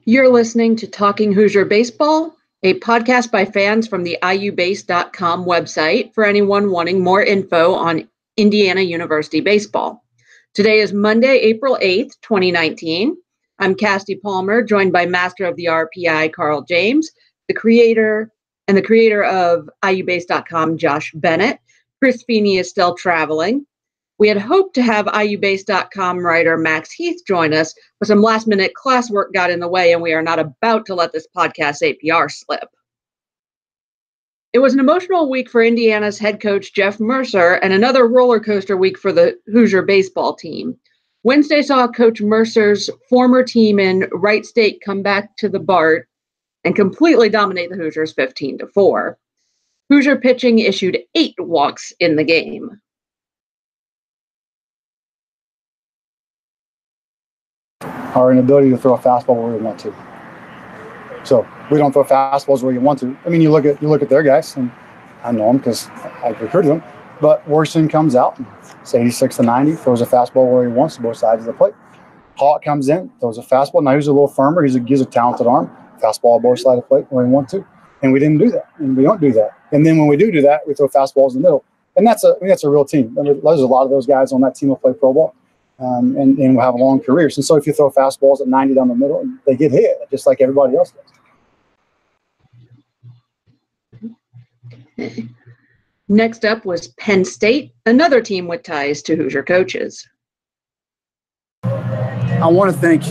You're listening to Talking Hoosier Baseball, a podcast by fans from the iubase.com website for anyone wanting more info on Indiana University baseball. Today is Monday, April 8th, 2019. I'm Casty Palmer, joined by Master of the RPI, Carl James, the creator of iubase.com, Josh Bennett. Chris Feeney is still traveling. We had hoped to have iubase.com writer Max Heath join us, but some last-minute classwork got in the way, and we are not about to let this podcast APR slip. It was an emotional week for Indiana's head coach Jeff Mercer and another roller coaster week for the Hoosier baseball team. Wednesday saw Coach Mercer's former team in Wright State come back to the BART and completely dominate the Hoosiers 15-4. Hoosier pitching issued 8 walks in the game. Our inability to throw a fastball where we want to. So we don't throw fastballs where you want to. I mean, you look at their guys, and I know them because I've recruited them. But Worson comes out, it's 86-90, throws a fastball where he wants to, both sides of the plate. Hawk comes in, throws a fastball. Now he's a little firmer. He's a talented arm. Fastball both sides of the plate where he wants to. And we didn't do that, and we don't do that. And then when we do that, we throw fastballs in the middle. And that's a real team. I mean, there's a lot of those guys on that team who play pro ball. And will have long careers. And so if you throw fastballs at 90 down the middle, they get hit, just like everybody else does. Next up was Penn State, another team with ties to Hoosier coaches. I want to thank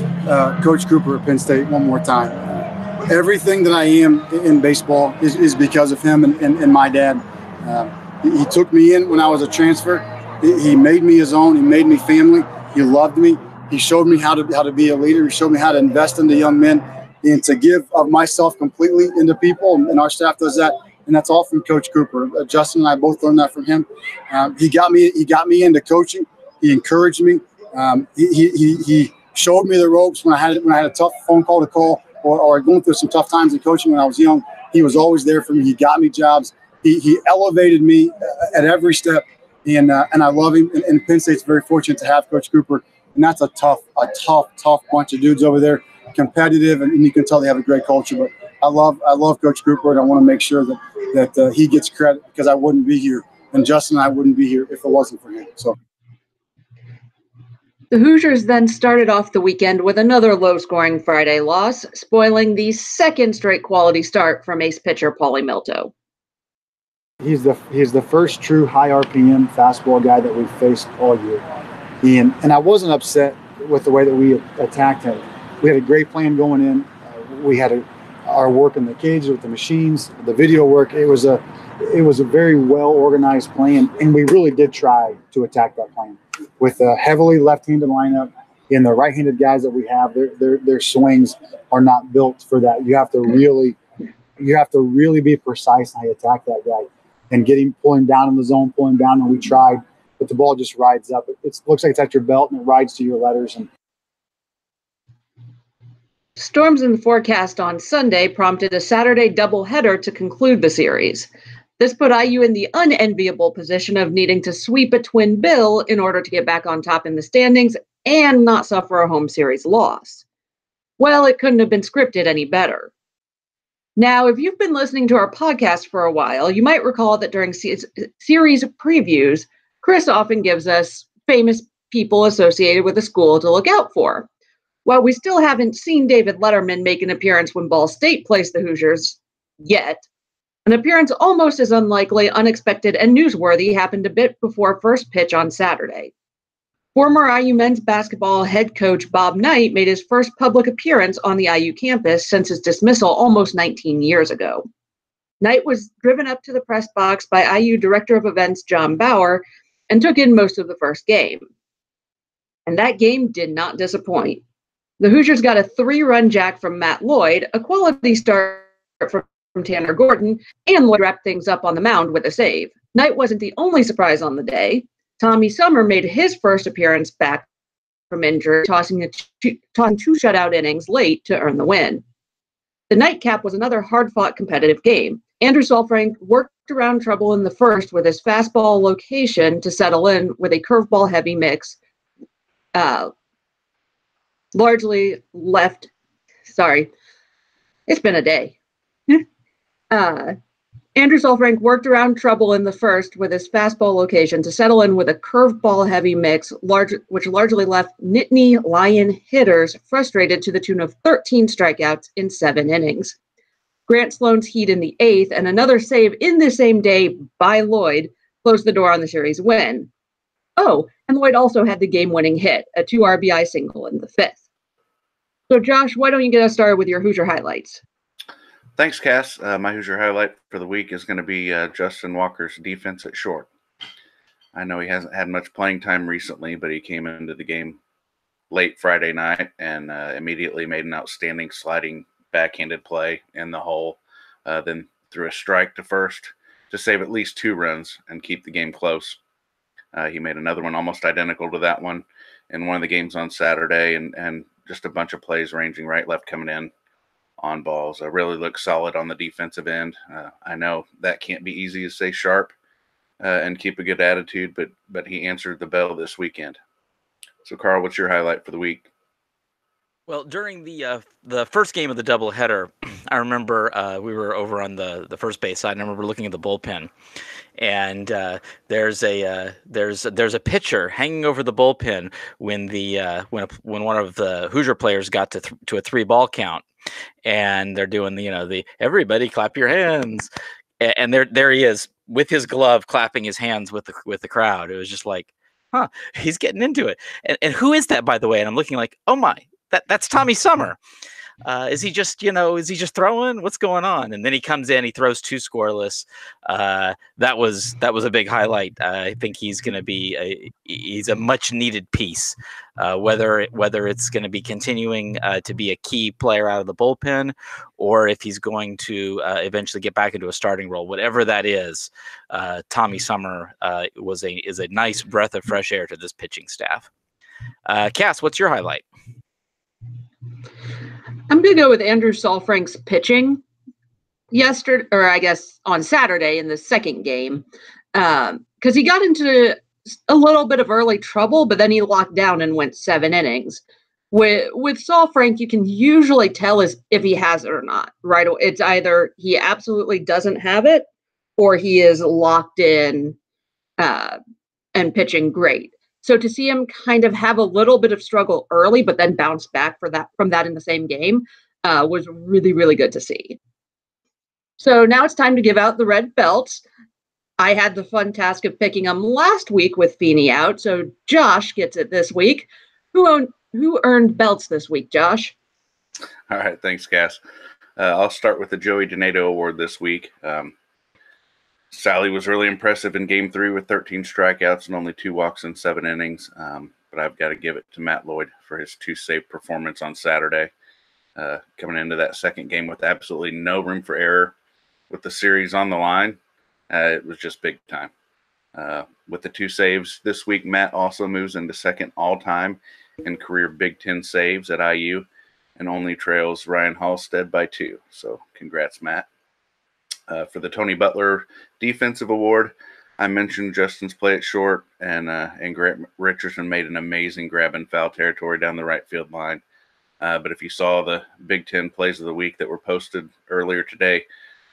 Coach Cooper at Penn State one more time. Everything that I am in baseball is because of him and my dad. He took me in when I was a transfer. He made me his own. He made me family. He loved me. He showed me how to be a leader. He showed me how to invest into young men and to give of myself completely into people. And our staff does that. And that's all from Coach Cooper. Justin and I both learned that from him. He got me into coaching. He encouraged me. He showed me the ropes when I had a tough phone call to call or going through some tough times in coaching when I was young. He was always there for me. He got me jobs. He elevated me at every step. And I love him. And Penn State's very fortunate to have Coach Cooper. And that's a tough bunch of dudes over there, competitive, and you can tell they have a great culture. But I love Coach Cooper, and I want to make sure that he gets credit because I wouldn't be here, and Justin and I wouldn't be here if it wasn't for him. So. The Hoosiers then started off the weekend with another low-scoring Friday loss, spoiling the second straight quality start from ace pitcher Paulie Milto. He's the first true high RPM fastball guy that we've faced all year. And I wasn't upset with the way that we attacked him. We had a great plan going in. We had our work in the cage with the machines, the video work. It was a very well organized plan, and we really did try to attack that plan with a heavily left-handed lineup. And the right-handed guys that we have, their swings are not built for that. You have to really be precise in how you attack that guy. And pulling down in the zone, pulling down, and we tried, but the ball just rides up. It looks like it's at your belt, and it rides to your letters. And storms in the forecast on Sunday prompted a Saturday doubleheader to conclude the series. This put IU in the unenviable position of needing to sweep a twin bill in order to get back on top in the standings and not suffer a home series loss. Well, it couldn't have been scripted any better. Now, if you've been listening to our podcast for a while, you might recall that during series previews, Chris often gives us famous people associated with the school to look out for. While we still haven't seen David Letterman make an appearance when Ball State plays the Hoosiers yet, an appearance almost as unlikely, unexpected, and newsworthy happened a bit before first pitch on Saturday. Former IU men's basketball head coach Bob Knight made his first public appearance on the IU campus since his dismissal almost 19 years ago. Knight was driven up to the press box by IU Director of Events John Bauer and took in most of the first game. And that game did not disappoint. The Hoosiers got a 3-run jack from Matt Lloyd, a quality start from Tanner Gordon, and Lloyd wrapped things up on the mound with a save. Knight wasn't the only surprise on the day. Tommy Summer made his first appearance back from injury, tossing 2 shutout innings late to earn the win. The nightcap was another hard-fought competitive game. Andrew Solfrank worked around trouble in the first with his fastball location to settle in with a curveball-heavy mix, largely left Sorry. It's been a day. Andrew Solfrank worked around trouble in the first with his fastball location to settle in with a curveball-heavy mix, which largely left Nittany Lion hitters frustrated to the tune of 13 strikeouts in 7 innings. Grant Sloan's heat in the 8th and another save in the same day by Lloyd closed the door on the series win. Oh, and Lloyd also had the game-winning hit, a 2 RBI single in the 5th. So, Josh, why don't you get us started with your Hoosier highlights? Thanks, Cass. My Hoosier highlight for the week is going to be Justin Walker's defense at short. I know he hasn't had much playing time recently, but he came into the game late Friday night and immediately made an outstanding sliding backhanded play in the hole, then threw a strike to first to save at least 2 runs and keep the game close. He made another one almost identical to that one in one of the games on Saturday, and just a bunch of plays ranging right, left, coming in on balls. Really looked solid on the defensive end. I know that can't be easy to stay sharp and keep a good attitude, but he answered the bell this weekend. So, Carl, what's your highlight for the week? Well, during the first game of the doubleheader, I remember we were over on the first base side, and I remember looking at the bullpen, and there's a pitcher hanging over the bullpen when when one of the Hoosier players got to a 3-ball count, and they're doing the everybody clap your hands, and there he is with his glove clapping his hands with the crowd. It was just like, huh, he's getting into it. And who is that, by the way? And I'm looking like, oh my. That's Tommy Summer. Is he just throwing? What's going on? And then he comes in, he throws 2 scoreless. That was a big highlight. I think he's going to be he's a much needed piece. Whether it's going to be continuing to be a key player out of the bullpen, or if he's going to eventually get back into a starting role, whatever that is, Tommy Summer is a nice breath of fresh air to this pitching staff. Cass, what's your highlight? I'm going to go with Andrew Solfrank's pitching yesterday, or I guess on Saturday in the second game, because he got into a little bit of early trouble, but then he locked down and went 7 innings. With Solfrank, you can usually tell if he has it or not, right? It's either he absolutely doesn't have it, or he is locked in and pitching great. So to see him kind of have a little bit of struggle early, but then bounce back from that in the same game was really, really good to see. So now it's time to give out the red belts. I had the fun task of picking them last week with Feeney out, so Josh gets it this week. Who earned belts this week, Josh? All right, thanks, Cass. I'll start with the Joey Donato Award this week. Sally was really impressive in Game 3 with 13 strikeouts and only 2 walks in 7 innings. But I've got to give it to Matt Lloyd for his 2-save performance on Saturday. Coming into that second game with absolutely no room for error with the series on the line, it was just big time. With the 2 saves this week, Matt also moves into second all-time in career Big Ten saves at IU and only trails Ryan Halstead by 2. So congrats, Matt. For the Tony Butler Defensive Award, I mentioned Justin's play at short, and Grant Richardson made an amazing grab in foul territory down the right field line. But if you saw the Big Ten plays of the week that were posted earlier today,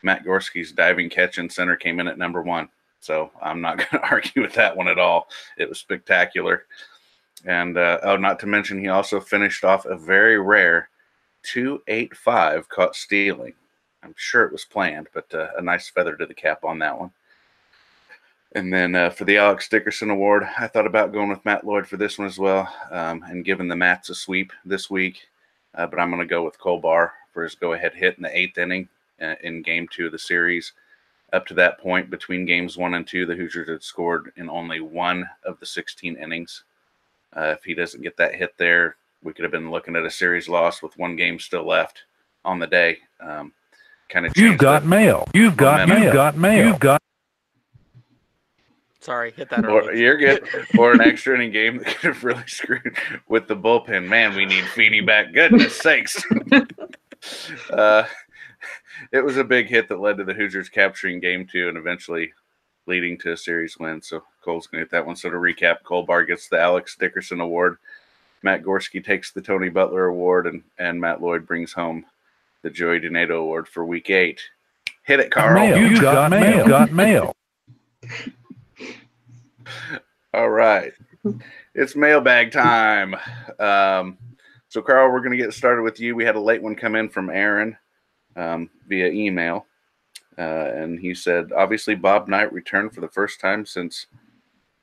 Matt Gorski's diving catch in center came in at number 1. So I'm not going to argue with that one at all. It was spectacular. And not to mention, he also finished off a very rare 2.85 caught stealing. I'm sure it was planned, but a nice feather to the cap on that one. And then for the Alex Dickerson Award, I thought about going with Matt Lloyd for this one as well, and giving the Mats a sweep this week. But I'm going to go with Cole Barr for his go-ahead hit in the 8th inning in Game 2 of the series. Up to that point, between Games 1 and 2, the Hoosiers had scored in only 1 of the 16 innings. If he doesn't get that hit there, we could have been looking at a series loss with 1 game still left on the day. Kind of You've got mail. You've got mail. Sorry, hit that early. You're good. Or an extra inning game that could have really screwed with the bullpen. Man, we need Feeney back. Goodness sakes. It was a big hit that led to the Hoosiers capturing Game 2 and eventually leading to a series win. So Cole's going to get that one. So to recap, Cole Barr gets the Alex Dickerson Award Matt Gorski takes the Tony Butler Award, and Matt Lloyd brings home the Joey Donato Award for Week 8. Hit it, Carl. Mail. You got mail. Got mail. All right. It's mailbag time. So, Carl, we're going to get started with you. We had a late one come in from Aaron via email. And he said, obviously, Bob Knight returned for the first time since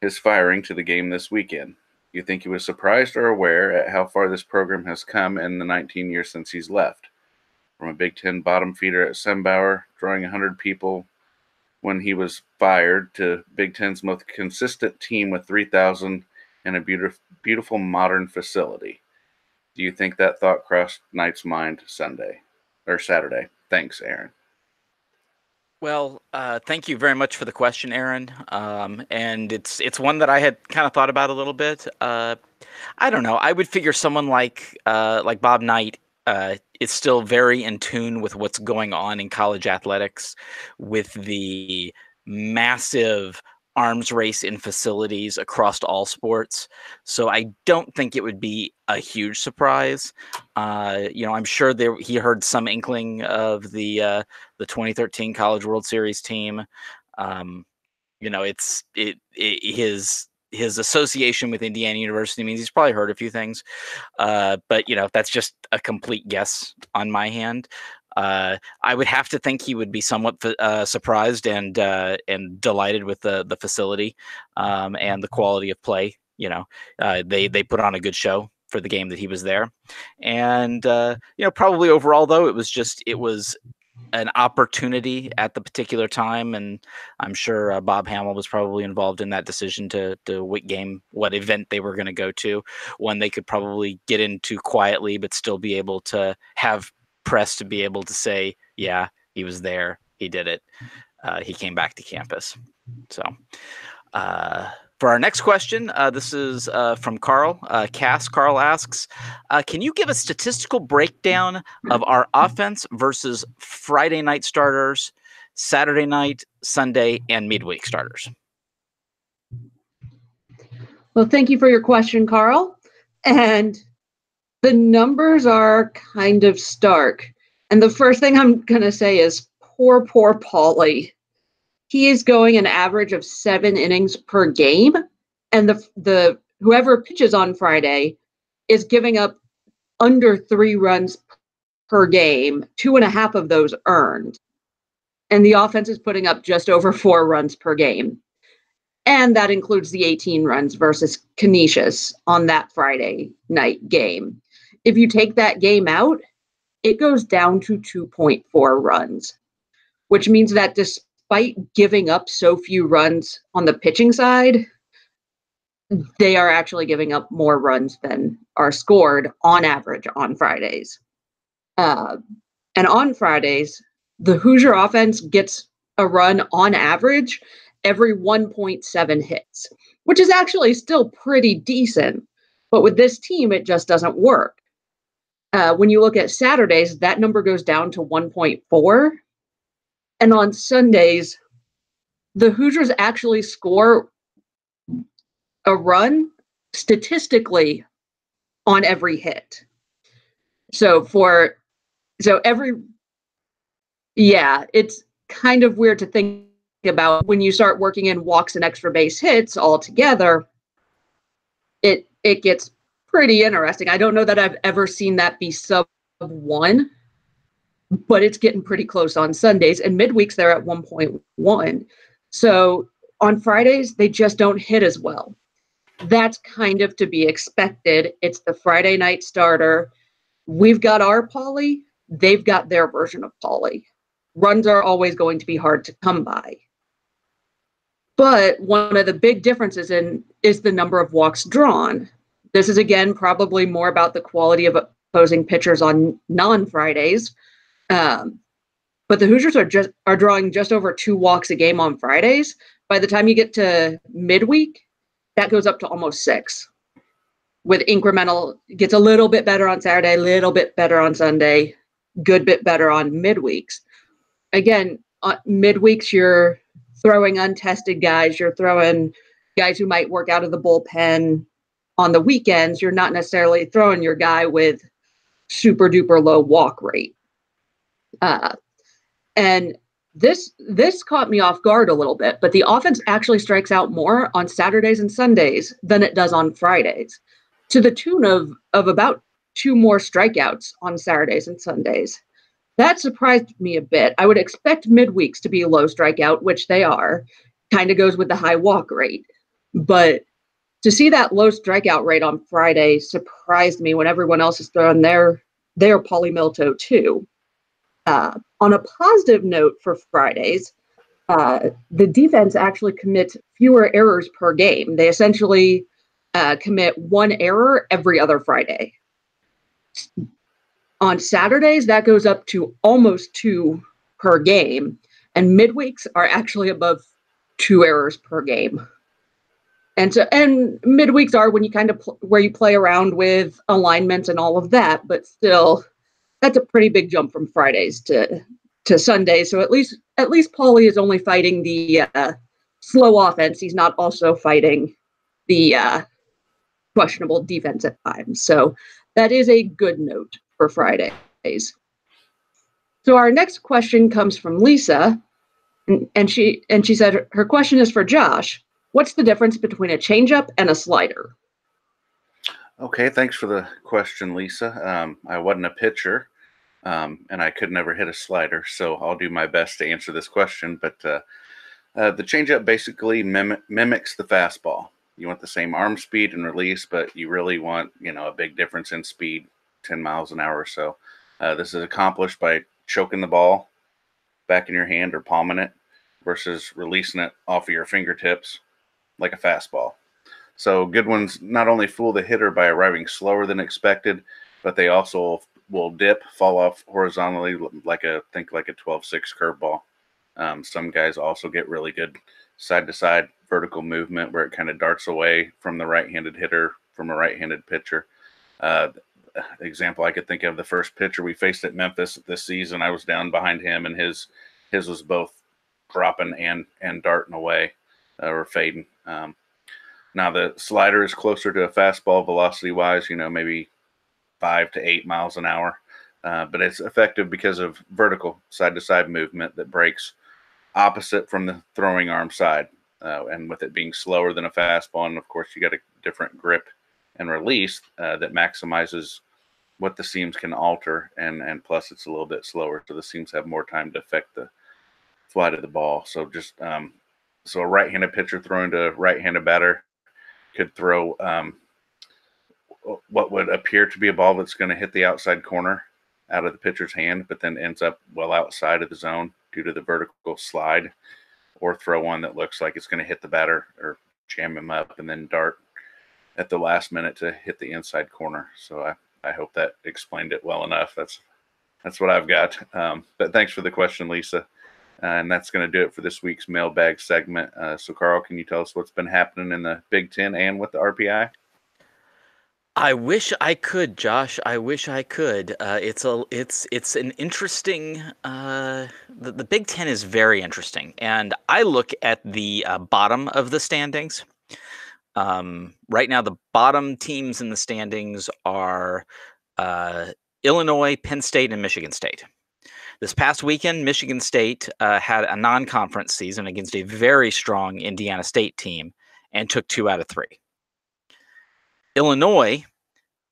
his firing to the game this weekend. You think he was surprised or aware at how far this program has come in the 19 years since he's left? From a Big Ten bottom feeder at Sembauer, drawing 100 people when he was fired, to Big Ten's most consistent team with 3,000 and a beautiful modern facility. Do you think that thought crossed Knight's mind Saturday? Thanks, Aaron. Well, thank you very much for the question, Aaron. And it's one that I had kind of thought about a little bit. I don't know. I would figure someone like Bob Knight is still very in tune with what's going on in college athletics, with the massive arms race in facilities across all sports. So I don't think it would be a huge surprise. I'm sure he heard some inkling of the 2013 College World Series team. His association with Indiana University means he's probably heard a few things. But that's just a complete guess on my hand. I would have to think he would be somewhat surprised and delighted with the facility and the quality of play. They put on a good show for the game that he was there, and probably overall though it was an opportunity at the particular time, and I'm sure Bob Hamill was probably involved in that decision to what event they were going to go to, one they could probably get into quietly but still be able to have press to be able to say, yeah, he was there, he did it, he came back to campus. So for our next question, this is from Carl Cass. Carl asks, can you give a statistical breakdown of our offense versus Friday night starters, Saturday night, Sunday, and midweek starters? Well, thank you for your question, Carl. And the numbers are kind of stark. And the first thing I'm going to say is poor Paulie. He is going an average of 7 innings per game. And the whoever pitches on Friday is giving up under 3 runs per game, 2.5 of those earned. And the offense is putting up just over 4 runs per game. And that includes the 18 runs versus Canisius on that Friday night game. If you take that game out, it goes down to 2.4 runs, which means that despite giving up so few runs on the pitching side, they are actually giving up more runs than are scored on average on Fridays. And on Fridays, the Hoosier offense gets a run on average every 1.7 hits, which is actually still pretty decent. But with this team, it just doesn't work. When you look at Saturdays, that number goes down to 1.4. And on Sundays, the Hoosiers actually score a run statistically on every hit. It's kind of weird to think about when you start working in walks and extra base hits all together. It gets pretty interesting. I don't know that I've ever seen that be sub 1, but it's getting pretty close on Sundays, and midweeks they're at 1.1. So on Fridays, they just don't hit as well. That's kind of to be expected. It's the Friday night starter. We've got our Paulie. They've got their version of Paulie. Runs are always going to be hard to come by. But one of the big differences is the number of walks drawn. This is, again, probably more about the quality of opposing pitchers on non-Fridays. But the Hoosiers are drawing just over 2 walks a game on Fridays. By the time you get to midweek, that goes up to almost 6. With incremental, gets a little bit better on Saturday, a little bit better on Sunday, good bit better on midweeks. Again, on midweeks, you're throwing untested guys. You're throwing guys who might work out of the bullpen on the weekends, you're not necessarily throwing your guy with super duper low walk rate. And this caught me off guard a little bit, but the offense actually strikes out more on Saturdays and Sundays than it does on Fridays, to the tune of about 2 more strikeouts on Saturdays and Sundays. That surprised me a bit. I would expect midweeks to be a low strikeout, which they are. Kind of goes with the high walk rate. But to see that low strikeout rate on Friday surprised me when everyone else is throwing their polymilto too. On a positive note for Fridays, the defense actually commits fewer errors per game. They essentially commit 1 error every other Friday. On Saturdays, that goes up to almost 2 per game, and midweeks are actually above 2 errors per game. And midweeks are when you kind of where you play around with alignments and all of that, but still, that's a pretty big jump from Fridays to Sundays. So at least Paulie is only fighting the slow offense. He's not also fighting the questionable defense at times. So that is a good note for Fridays. So our next question comes from Lisa, and she said her question is for Josh. What's the difference between a changeup and a slider? Okay, thanks for the question, Lisa. I wasn't a pitcher, and I could never hit a slider, so I'll do my best to answer this question. But the changeup basically mimics the fastball. You want the same arm speed and release, but you really want, a big difference in speed, 10 miles an hour or so. This is accomplished by choking the ball back in your hand or palming it versus releasing it off of your fingertips like a fastball. So good ones not only fool the hitter by arriving slower than expected, but they also will fall off horizontally like a 12-6 curveball. Some guys also get really good side-to-side vertical movement where it kind of darts away from the right-handed hitter from a right-handed pitcher. Example I could think of, the first pitcher we faced at Memphis this season, I was down behind him, and his was both dropping and darting away or fading. Now the slider is closer to a fastball velocity-wise, maybe 5 to 8 miles an hour. But it's effective because of vertical side-to-side movement that breaks opposite from the throwing arm side. And with it being slower than a fastball, and of course you got a different grip and release that maximizes what the seams can alter, and plus it's a little bit slower, so the seams have more time to affect the flight of the ball. So just so a right-handed pitcher throwing to a right-handed batter could throw what would appear to be a ball that's going to hit the outside corner out of the pitcher's hand, but then ends up well outside of the zone due to the vertical slide, or throw one that looks like it's going to hit the batter or jam him up and then dart at the last minute to hit the inside corner. So I hope that explained it well enough. That's what I've got. But thanks for the question, Lisa. And that's going to do it for this week's mailbag segment. So, Carl, can you tell us what's been happening in the Big Ten and with the RPI? I wish I could, Josh. I wish I could. It's an interesting. The Big Ten is very interesting, and I look at the bottom of the standings. Right now, the bottom teams in the standings are Illinois, Penn State, and Michigan State. This past weekend, Michigan State had a non-conference season against a very strong Indiana State team and took 2 out of 3. Illinois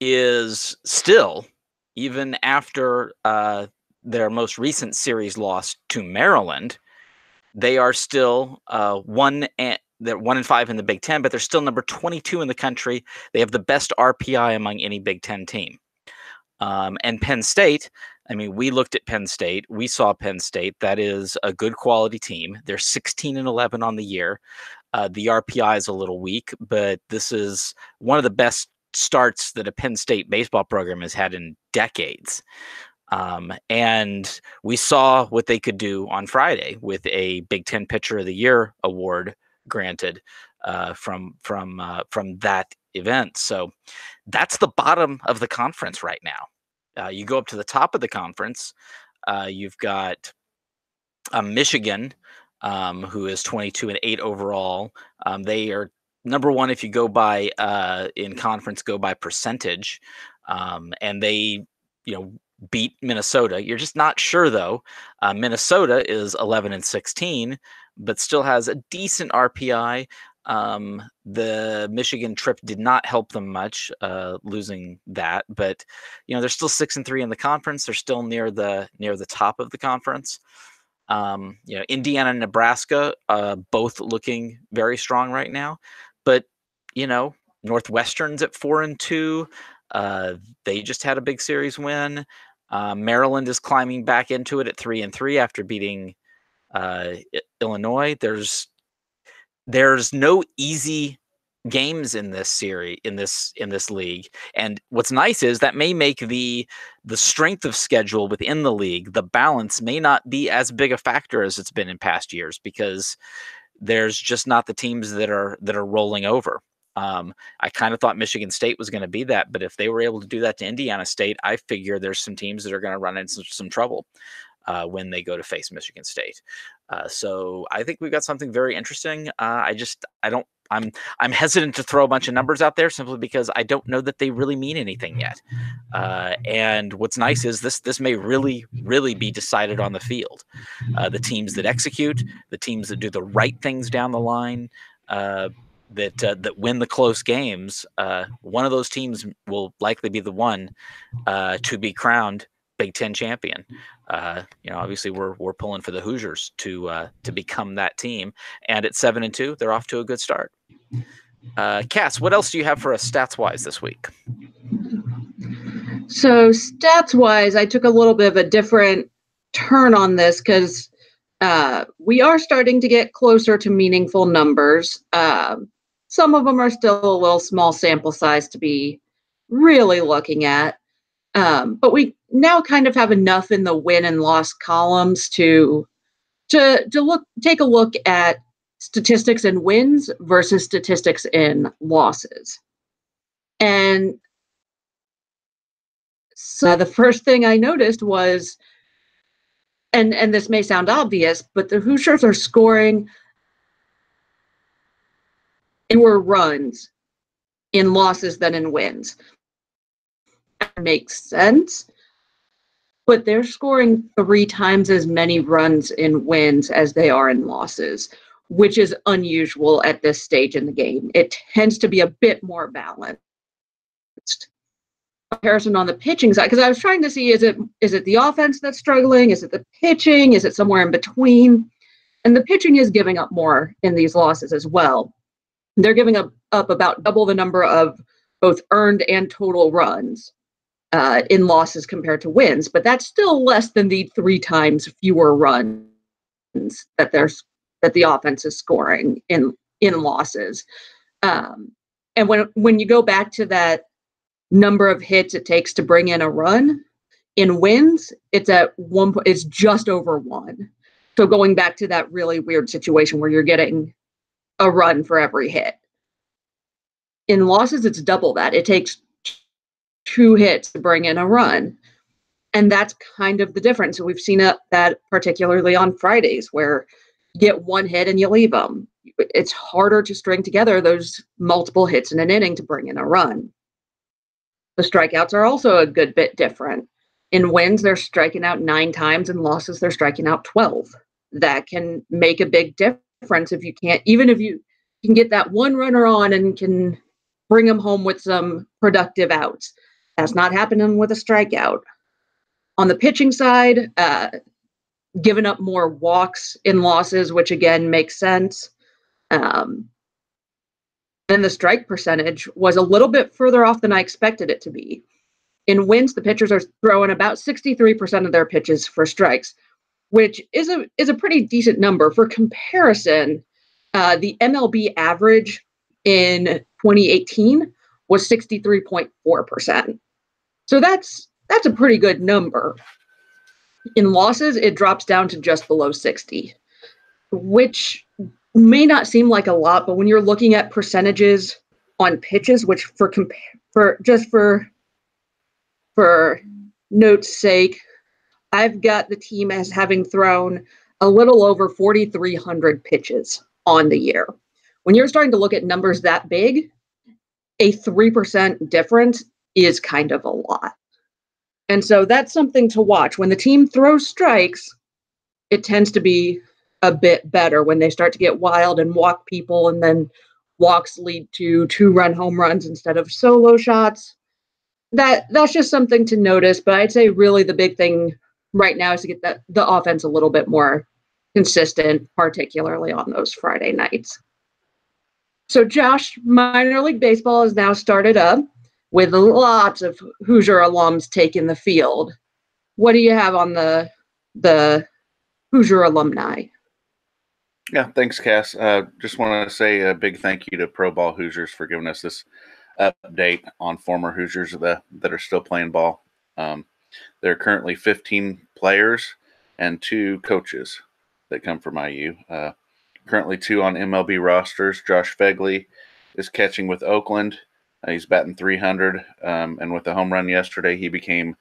is still, even after their most recent series loss to Maryland, they are still 1-5 in the Big Ten, but they're still number 22 in the country. They have the best RPI among any Big Ten team. And Penn State, we looked at Penn State. We saw Penn State. That is a good quality team. They're 16-11 on the year. The RPI is a little weak, but this is one of the best starts that a Penn State baseball program has had in decades. And we saw what they could do on Friday with a Big Ten Pitcher of the Year award granted from that event. So that's the bottom of the conference right now. You go up to the top of the conference, you've got Michigan, who is 22-8 overall. They are number one, if you go by in conference, go by percentage, and they, beat Minnesota. You're just not sure though. Minnesota is 11-16, but still has a decent RPI. The Michigan trip did not help them much, losing that, but they're still 6-3 in the conference. They're still near the top of the conference. Indiana and Nebraska, both looking very strong right now, but Northwestern's at 4-2. They just had a big series win. Maryland is climbing back into it at 3-3 after beating Illinois. There's no easy games in this series, in this league. And what's nice is that may make the strength of schedule within the league, the balance may not be as big a factor as it's been in past years, because there's just not the teams that are rolling over. I kind of thought Michigan State was going to be that, but if they were able to do that to Indiana State, I figure there's some teams that are going to run into some trouble when they go to face Michigan State. So I think we've got something very interesting. I'm hesitant to throw a bunch of numbers out there simply because I don't know that they really mean anything yet. And what's nice is this may really, really be decided on the field. The teams that execute, the teams that do the right things down the line, that win the close games, one of those teams will likely be the one to be crowned Big Ten champion. Obviously we're pulling for the Hoosiers to become that team, and at 7-2, they're off to a good start. Cass, what else do you have for us stats wise this week? So stats wise, I took a little bit of a different turn on this because we are starting to get closer to meaningful numbers. Some of them are still a little small sample size to be really looking at. But we now kind of have enough in the win and loss columns to take a look at statistics in wins versus statistics in losses. And so the first thing I noticed was, and this may sound obvious, but the Hoosiers are scoring fewer runs in losses than in wins. That makes sense, but they're scoring 3 times as many runs in wins as they are in losses, which is unusual at this stage in the game. It tends to be a bit more balanced. Comparison on the pitching side, because I was trying to see, is it the offense that's struggling? Is it the pitching? Is it somewhere in between? And the pitching is giving up more in these losses as well. They're giving up about double the number of both earned and total runs in losses compared to wins, but that's still less than the 3 times fewer runs that the offense is scoring in losses. And when you go back to that number of hits it takes to bring in a run, in wins, it's just over 1. So going back to that really weird situation where you're getting a run for every hit. In losses, it's double that. It takes 2 hits to bring in a run. And that's kind of the difference. We've seen that particularly on Fridays, where you get 1 hit and you leave them. It's harder to string together those multiple hits in an inning to bring in a run. The strikeouts are also a good bit different. In wins, they're striking out 9 times. In losses, they're striking out 12. That can make a big difference if you can get that one runner on and can bring them home with some productive outs. That's not happening with a strikeout. On the pitching side, giving up more walks in losses, which again makes sense. And the strike percentage was a little bit further off than I expected it to be. In wins, the pitchers are throwing about 63% of their pitches for strikes, which is a pretty decent number. For comparison, the MLB average in 2018 was 63.4%. So that's a pretty good number. In losses, it drops down to just below 60, which may not seem like a lot, but when you're looking at percentages on pitches, which for note's sake, I've got the team as having thrown a little over 4,300 pitches on the year, when you're starting to look at numbers that big, a 3% difference is kind of a lot. And so that's something to watch. When the team throws strikes, it tends to be a bit better when they start to get wild and walk people, and then walks lead to 2-run home runs instead of solo shots. That's just something to notice, but I'd say really the big thing right now is to get the offense a little bit more consistent, particularly on those Friday nights. So Josh, minor league baseball has now started up with lots of Hoosier alums taking the field. What do you have on the Hoosier alumni? Yeah, thanks, Cass. Just want to say a big thank you to Pro Ball Hoosiers for giving us this update on former Hoosiers that are still playing ball. There are currently 15 players and 2 coaches that come from IU. Currently 2 on MLB rosters. Josh Fegley is catching with Oakland. He's batting 300, and with a home run yesterday, he became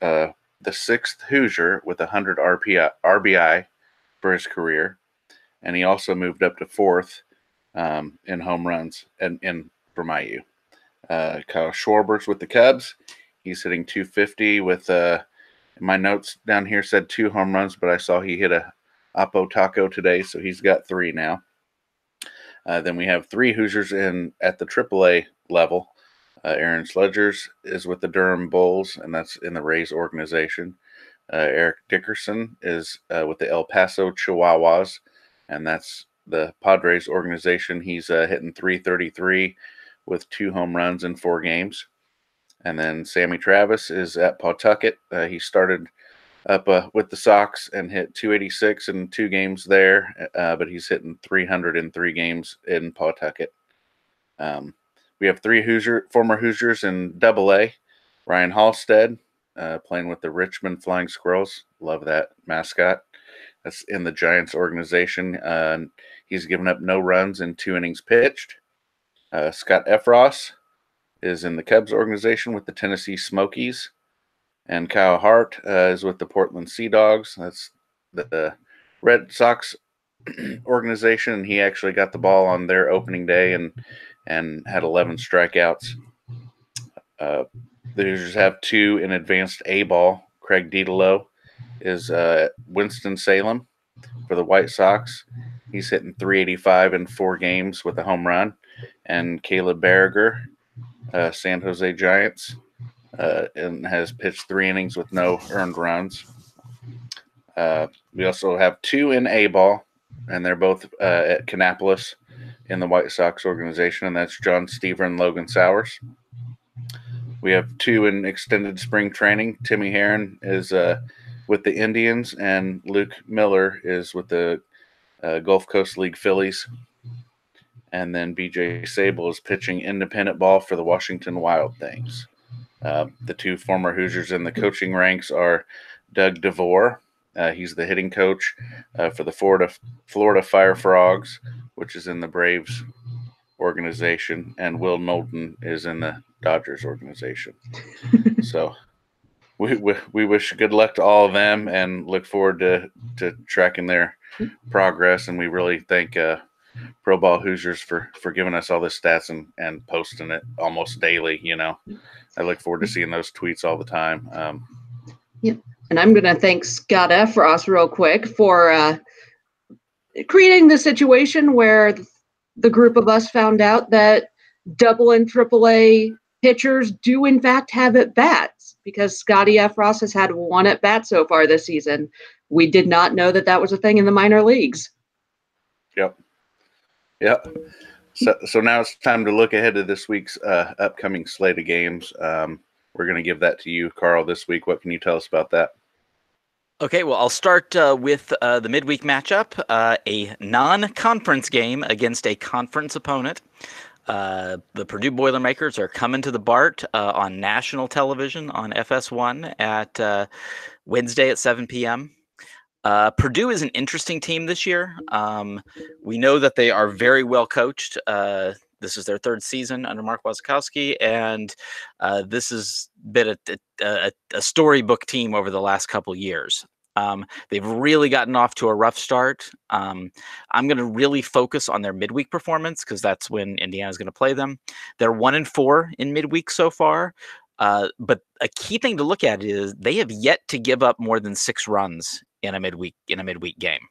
the 6th Hoosier with 100 RBI for his career. And he also moved up to 4th in home runs and from IU. Kyle Schwarber's with the Cubs. He's hitting 250 with my notes down here said 2 home runs, but I saw he hit a Oppo Taco today, so he's got 3 now. Then we have 3 Hoosiers at the AAA level. Aaron Sledgers is with the Durham Bulls, and that's in the Rays organization. Eric Dickerson is with the El Paso Chihuahuas, and that's the Padres organization. He's hitting 333 with 2 home runs in 4 games. And then Sammy Travis is at Pawtucket. He started up with the Sox and hit 286 in 2 games there, but he's hitting 300 in 3 games in Pawtucket. We have 3 former Hoosiers in Double-A. Ryan Halstead playing with the Richmond Flying Squirrels. Love that mascot. That's in the Giants organization. He's given up no runs in 2 innings pitched. Scott Efros is in the Cubs organization with the Tennessee Smokies. And Kyle Hart is with the Portland Sea Dogs. That's the Red Sox organization. And he actually got the ball on their opening day and had 11 strikeouts. The Hoosiers have 2 in advanced A-ball. Craig Dedalo is Winston-Salem for the White Sox. He's hitting 385 in 4 games with a home run. And Caleb Berriger, San Jose Giants, and has pitched 3 innings with no earned runs. We also have 2 in A-ball, and they're both at Kannapolis in the White Sox organization, and that's John Stever and Logan Sowers. We have 2 in extended spring training. Timmy Heron is with the Indians, and Luke Miller is with the Gulf Coast League Phillies. And then BJ Sable is pitching independent ball for the Washington Wild Things. The 2 former Hoosiers in the coaching ranks are Doug DeVore. He's the hitting coach for the Florida Fire Frogs, which is in the Braves organization, and Will Knowlton is in the Dodgers organization. So we wish good luck to all of them and look forward to tracking their progress. And we really thank Pro Ball Hoosiers for giving us all the stats and posting it almost daily. I look forward to seeing those tweets all the time. Yep. And I'm going to thank Scott Efros real quick for creating the situation where the group of us found out that double and AAA pitchers do in fact have at bats, because Scotty Efros has had 1 at bat so far this season. We did not know that was a thing in the minor leagues. Yep. So now it's time to look ahead to this week's upcoming slate of games. We're going to give that to you, Carl, this week. What can you tell us about that? Okay, well, I'll start with the midweek matchup, a non-conference game against a conference opponent. The Purdue Boilermakers are coming to the BART on national television on FS1 at Wednesday at 7 p.m. Purdue is an interesting team this year. We know that they are very well coached. This is their 3rd season under Mark Wasikowski, and this has been a storybook team over the last couple years. They've really gotten off to a rough start. I'm going to really focus on their midweek performance because that's when Indiana's going to play them. They're 1-4 in midweek so far. But a key thing to look at is they have yet to give up more than 6 runs in a midweek game.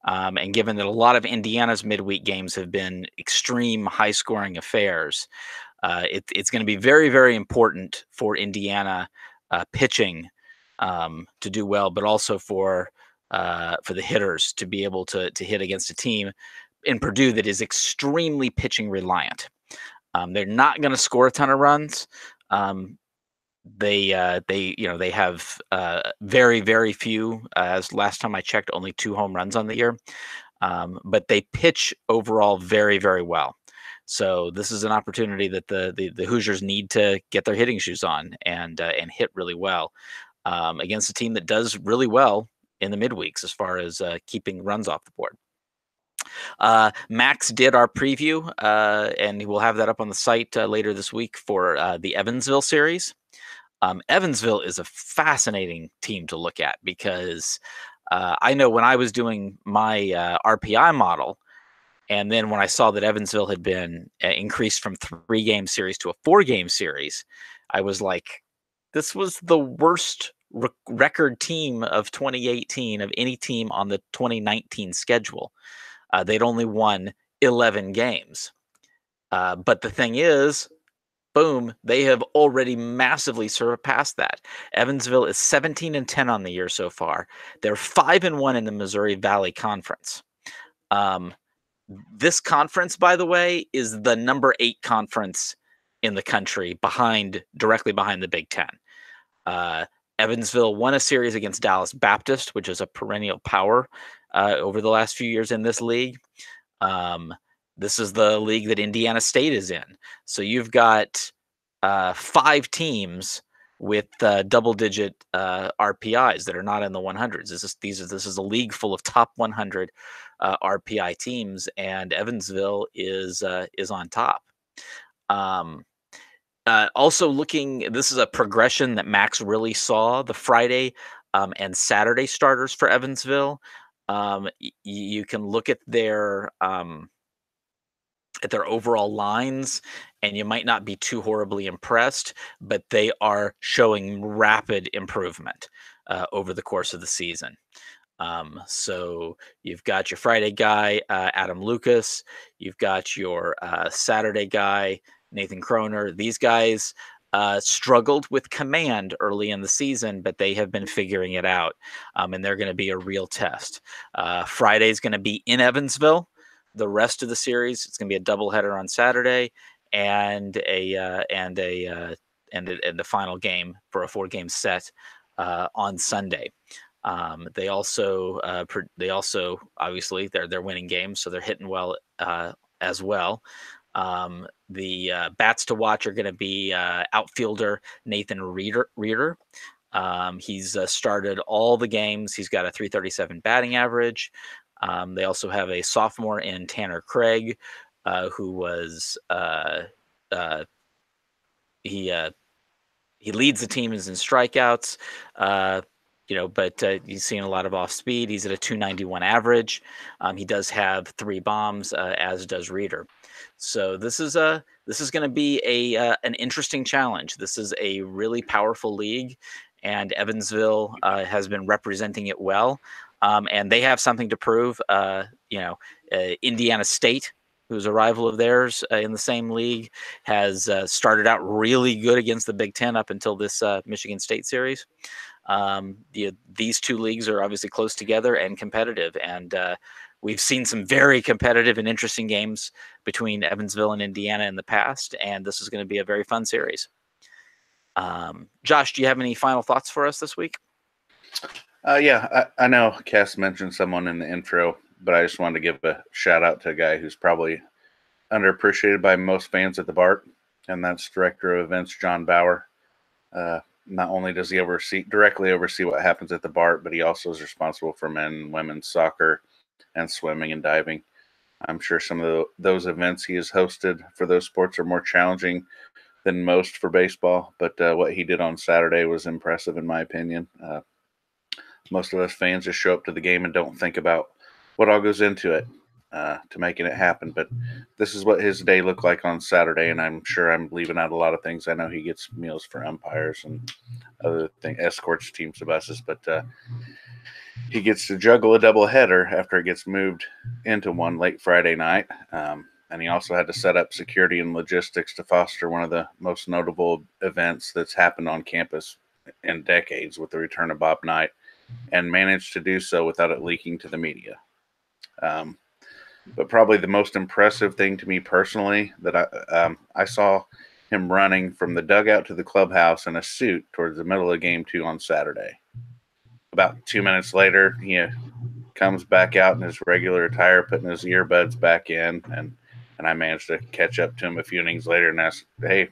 And given that a lot of Indiana's midweek games have been extreme high-scoring affairs, it's going to be very, very important for Indiana pitching to do well, but also for the hitters to be able to hit against a team in Purdue that is extremely pitching reliant. They're not going to score a ton of runs. They have very, very few. As last time I checked, only 2 home runs on the year. But they pitch overall very, very well. So this is an opportunity that the Hoosiers need to get their hitting shoes on and hit really well against a team that does really well in the midweeks as far as keeping runs off the board. Max did our preview, and we'll have that up on the site later this week for the Evansville series. Evansville is a fascinating team to look at because I know when I was doing my RPI model, and then when I saw that Evansville had been increased from 3-game series to a 4-game series, I was like, this was the worst record team of 2018 of any team on the 2019 schedule. They'd only won 11 games. But the thing is, boom, they have already massively surpassed that. Evansville is 17-10 on the year so far. They're 5-1 in the Missouri Valley Conference. This conference, by the way, is the number 8 conference in the country, directly behind the Big Ten. Evansville won a series against Dallas Baptist, which is a perennial power over the last few years in this league. This is the league that Indiana State is in. So you've got 5 teams with double-digit RPIs that are not in the 100s. This is a league full of top 100 RPI teams, and Evansville is on top. Also this is a progression that Max really saw. The Friday and Saturday starters for Evansville. You can look at their overall lines, and you might not be too horribly impressed, but they are showing rapid improvement over the course of the season. So you've got your Friday guy, Adam Lucas. You've got your Saturday guy, Nathan Kroner. These guys struggled with command early in the season, but they have been figuring it out, and they're going to be a real test. Friday's going to be in Evansville. The rest of the series, it's going to be a doubleheader on Saturday and the final game for a 4-game set on Sunday. They also obviously they're winning games, so they're hitting well as well. The bats to watch are going to be outfielder Nathan Reeder. He's started all the games. He's got a .337 batting average. They also have a sophomore in Tanner Craig, who was he leads the team in strikeouts. But he's seeing a lot of off speed. He's at a .291 average. He does have 3 bombs, as does Reeder. So this is going to be an interesting challenge. This is a really powerful league, and Evansville has been representing it well. And they have something to prove. Indiana State, who's a rival of theirs in the same league, has started out really good against the Big Ten up until this Michigan State series. These 2 leagues are obviously close together and competitive, and we've seen some very competitive and interesting games between Evansville and Indiana in the past, and this is going to be a very fun series. Josh, do you have any final thoughts for us this week? Yeah, I know Cass mentioned someone in the intro, but I just wanted to give a shout out to a guy who's probably underappreciated by most fans at the BART, and that's Director of Events John Bauer. Not only does he directly oversee what happens at the BART, but he also is responsible for men and women's soccer and swimming and diving. I'm sure some of those events he has hosted for those sports are more challenging than most for baseball, but what he did on Saturday was impressive in my opinion. most of us fans just show up to the game and don't think about what all goes into it to making it happen. But this is what his day looked like on Saturday, and I'm sure I'm leaving out a lot of things. I know he gets meals for umpires and other things, escorts teams to buses, but he gets to juggle a doubleheader after it gets moved into one late Friday night. And he also had to set up security and logistics to foster one of the most notable events that's happened on campus in decades with the return of Bob Knight, and managed to do so without it leaking to the media. But probably the most impressive thing to me personally that I saw him running from the dugout to the clubhouse in a suit towards the middle of game 2 on Saturday. About 2 minutes later, he comes back out in his regular attire, putting his earbuds back in, and I managed to catch up to him a few innings later and asked, "Hey,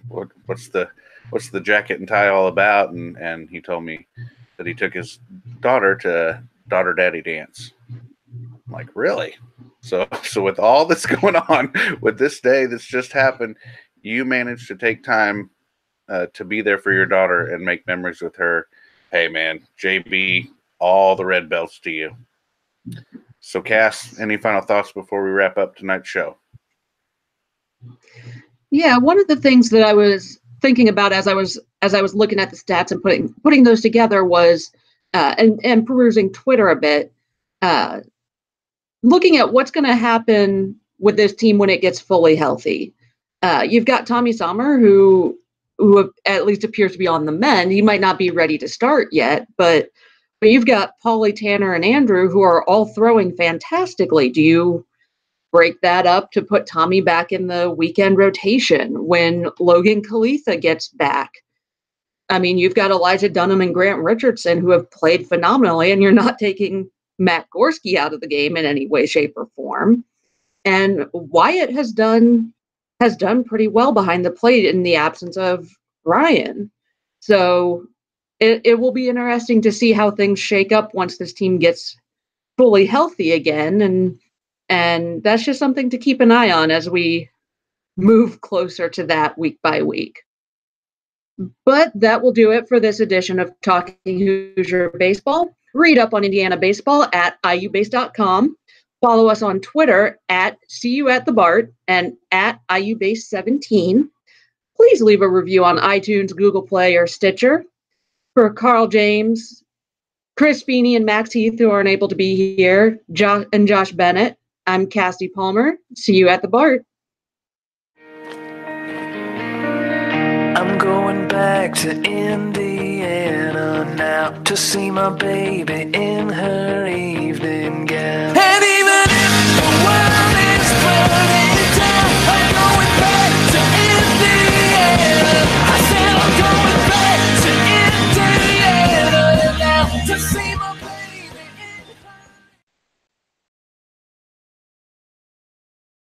what's the jacket and tie all about?" And he told me that he took his daughter to Daughter Daddy Dance. I'm like, really? So with all that's going on with this day that's just happened, you managed to take time to be there for your daughter and make memories with her. Hey, man, JB, all the red belts to you. So, Cass, any final thoughts before we wrap up tonight's show? Yeah, one of the things that I was thinking about as I was looking at the stats and putting those together was and perusing Twitter a bit, looking at what's going to happen with this team when it gets fully healthy. You've got Tommy Sommer, who at least appears to be on the mend. He might not be ready to start yet, but you've got Paulie, Tanner, and Andrew, who are all throwing fantastically. Do you break that up to put Tommy back in the weekend rotation when Logan Kalitha gets back? I mean, you've got Elijah Dunham and Grant Richardson, who have played phenomenally, and you're not taking Matt Gorski out of the game in any way, shape, or form. And Wyatt has done pretty well behind the plate in the absence of Ryan. So it will be interesting to see how things shake up once this team gets fully healthy again. And that's just something to keep an eye on as we move closer to that week by week. But that will do it for this edition of Talking Hoosier Baseball. Read up on Indiana baseball at iubase.com. Follow us on Twitter at CUAtTheBart and at IUBase17. Please leave a review on iTunes, Google Play, or Stitcher. For Carl James, Chris Feeney, and Max Heath, who aren't able to be here, and Josh Bennett, I'm Cassie Palmer. See you at the Bart. I'm going back to Indiana now to see my baby in